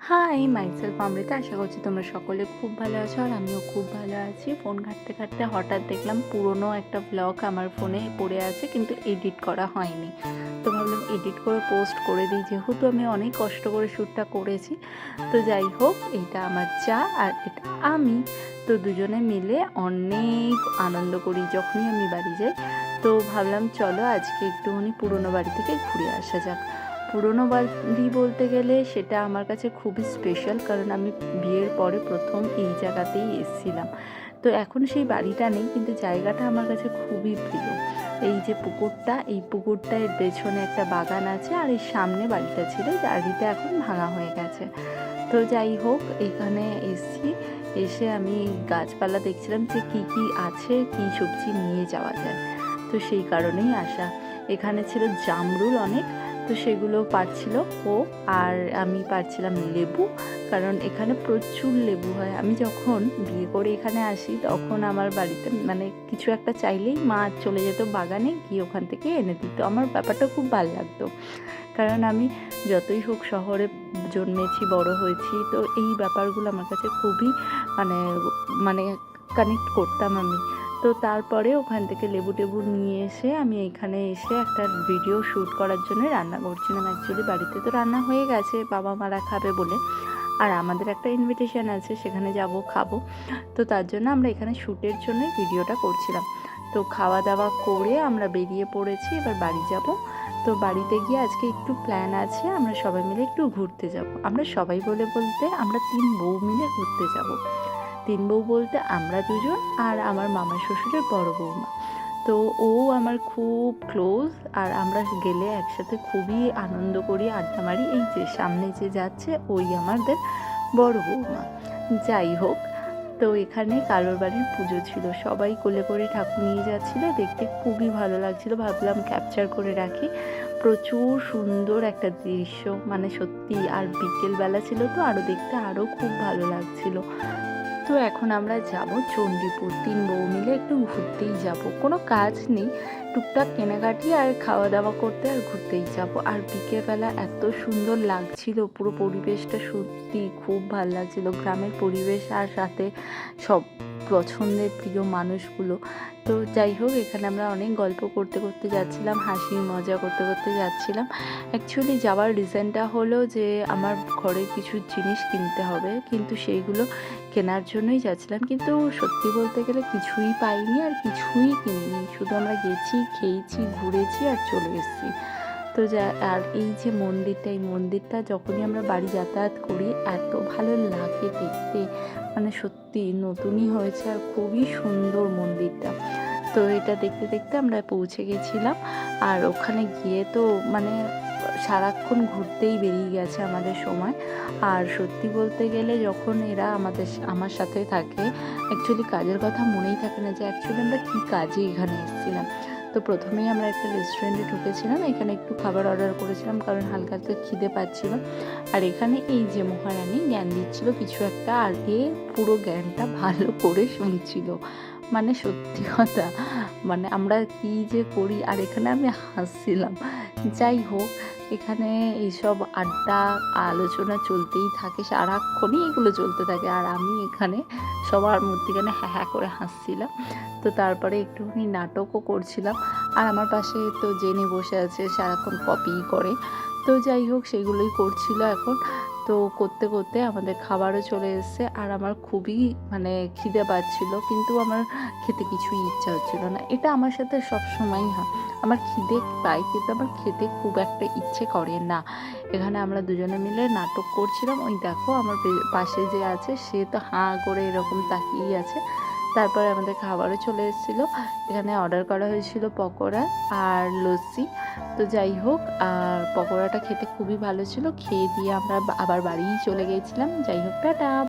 High, myself Amrita. আশা করছি তোমরা সকলে খুব ভালো আছো আর আমিও খুব ভালো আছি। ফোন ঘাঁটতে ঘাঁটতে হঠাৎ দেখলাম পুরনো একটা ব্লগ আমার ফোনে পড়ে আছে, কিন্তু এডিট করা হয়নি। তো ভাবলাম এডিট করে পোস্ট করে দিই, যেহেতু আমি অনেক কষ্ট করে শ্যুটটা করেছি। তো যাই হোক, এটা আমার চা আর এটা আমি। তো দুজনে মিলে অনেক আনন্দ করি যখনই আমি বাড়ি যাই। তো ভাবলাম চলো আজকে একটুখানি পুরনো বাড়ি থেকে ঘুরে আসা যাক। পুরনো বাড়ি বলতে গেলে সেটা আমার কাছে খুবই স্পেশাল, কারণ আমি বিয়ের পরে প্রথম এই জায়গাতেই এসেছিলাম। তো এখন সেই বাড়িটা নেই, কিন্তু জায়গাটা আমার কাছে খুবই প্রিয়। এই যে পুকুরটা, এই পুকুরটার পেছনে একটা বাগান আছে, আর এই সামনে বাড়িটা ছিল, বাড়িটা এখন ভাঙা হয়ে গেছে। তো যাই হোক, এখানে এসছি, এসে আমি গাছপালা দেখছিলাম যে কি কি আছে, কি সবজি নিয়ে যাওয়া যায়। তো সেই কারণেই আসা। এখানে ছিল জামরুল অনেক, তো সেগুলো পারছিল ও, আর আমি পারছিলাম লেবু, কারণ এখানে প্রচুর লেবু হয়। আমি যখন বিয়ে করে এখানে আসি তখন আমার বাড়িতে মানে কিছু একটা চাইলেই মা চলে যেত বাগানে, গিয়ে ওখান থেকে এনে দিত। আমার ব্যাপারটা খুব ভালো লাগতো, কারণ আমি যতই হোক শহরে জন্মেছি, বড় হয়েছি, তো এই ব্যাপারগুলো আমার কাছে খুবই মানে মানে কানেক্ট করতাম আমি। তো তারপরে ওখান থেকে লেবু টেবু নিয়ে এসে আমি এখানে এসে একটা ভিডিও শ্যুট করার জন্য রান্না করছিলাম। অ্যাকচুয়ালি বাড়িতে তো রান্না হয়ে গেছে, বাবা মারা খাবে বলে, আর আমাদের একটা ইনভিটেশন আছে, সেখানে যাব, খাবো। তো তার জন্য আমরা এখানে শ্যুটের জন্য ভিডিওটা করছিলাম। তো খাওয়া দাওয়া করে আমরা বেরিয়ে পড়েছি, এবার বাড়ি যাব। তো বাড়িতে গিয়ে আজকে একটু প্ল্যান আছে, আমরা সবাই মিলে একটু ঘুরতে যাব। আমরা সবাই বলতে আমরা 3 বউ মিলে ঘুরতে যাব। 3 বউ বলতে আমরা দুজন আর আমার মামা শ্বশুরের বড় বৌমা। তো ও আমার খুব ক্লোজ, আর আমরা গেলে একসাথে খুবই আনন্দ করি, আড্ডা মারি। এই যে সামনে যে যাচ্ছে ওই আমাদের বড় বৌমা। যাই হোক, তো এখানে কালোর বাড়ির পুজো ছিল, সবাই কোলে করে ঠাকুর নিয়ে যাচ্ছিল, দেখতে খুবই ভালো লাগছিল। ভাবলাম ক্যাপচার করে রাখি। প্রচুর সুন্দর একটা দৃশ্য, মানে সত্যি। আর বিকেলবেলা ছিল, তো আরও দেখতে আরও খুব ভালো লাগছিল। তো এখন আমরা যাব চণ্ডীপুর, 3 বউ মিলে একটু ঘুরতেই যাব। কোনো কাজ নেই, টুকটাক কেনাকাটি আর খাওয়া দাওয়া করতে আর ঘুরতেই যাব। আর বিকেলবেলা এত সুন্দর লাগছিল, পুরো পরিবেশটা সত্যি খুব ভালো লাগছিল, গ্রামের পরিবেশ, আর সাথে সব পছন্দের প্রিয় মানুষগুলো। তো যাই হোক, এখানে আমরা অনেক গল্প করতে করতে যাচ্ছিলাম, হাসি মজা করতে করতে যাচ্ছিলাম। অ্যাকচুয়ালি যাওয়ার রিজনটা হলো যে আমার ঘরে কিছু জিনিস কিনতে হবে, কিন্তু সেইগুলো কেনার জন্যই যাচ্ছিলাম, কিন্তু সত্যি বলতে গেলে কিছুই পাইনি আর কিছুই কিনিনি। শুধু আমরা গেছি, খেয়েছি, ঘুরেছি আর চলে এসেছি। তো আর এই যে মন্দিরটা, এই মন্দিরটা যখনই আমরা বাড়ি যাতায়াত করি এত ভালো লাগে দেখতে, মানে সত্যি নতুনই হয়েছে আর খুবই সুন্দর মন্দিরটা। তো এটা দেখতে দেখতে আমরা পৌঁছে গেছিলাম, আর ওখানে গিয়ে তো মানে সারাক্ষণ ঘুরতেই বেরিয়ে গেছে আমাদের সময়। আর সত্যি বলতে গেলে যখন এরা আমার সাথে থাকে, অ্যাকচুয়ালি কাজের কথা মনেই থাকে না যে অ্যাকচুয়ালি আমরা কী কাজে এখানে এসেছিলাম। তো প্রথমেই আমরা একটা রেস্টুরেন্টে ঢুকেছিলাম, এখানে একটু খাবার অর্ডার করেছিলাম, কারণ হালকা হালকা খিদে পাচ্ছিল। আর এখানে এই যে মহারানী জ্ঞান দিচ্ছিল কিছু একটা, আর এ পুরো জ্ঞানটা ভালো করে শুনছিল। মানে সত্যি কথা, মানে আমরা কি যে করি, আর এখানে আমি হাসছিলাম। যাই হোক, এখানে এইসব আড্ডা আলোচনা চলতেই থাকে, সারাক্ষণই এগুলো চলতে থাকে, আর আমি এখানে সবার মধ্যেখানে হ্যাঁ হ্যাঁ করে হাসছিলাম। তো তারপরে একটুখানি নাটকও করছিলাম, আর আমার পাশে তো জেনে বসে আছে, সারাক্ষণ কপি করে। তো যাই হোক, সেগুলোই করছিল এখন। তো করতে করতে আমাদের খাবারও চলে এসেছে, আর আমার খুবই মানে খিদে পাচ্ছিল, কিন্তু আমার খেতে কিছুই ইচ্ছা হচ্ছিল না। এটা আমার সাথে সবসময়ই হয়, আমার খিদে পাই কিন্তু আমার খেতে খুব একটা ইচ্ছে করে না। এখানে আমরা দুজনে মিলে নাটক করছিলাম, ওই দেখো আমার পাশে যে আছে সে তো হাঁ করে এরকম তাকিয়েই আছে। তারপরে আমাদের খাবারও চলে এসেছিলো, এখানে অর্ডার করা হয়েছিল পকোড়া আর লস্যি। তো যাই হোক, আর পকোড়াটা খেতে খুবই ভালো ছিল, খেয়ে দিয়ে আমরা আবার বাড়িই চলে গিয়েছিলাম। যাই হোক, টাটা।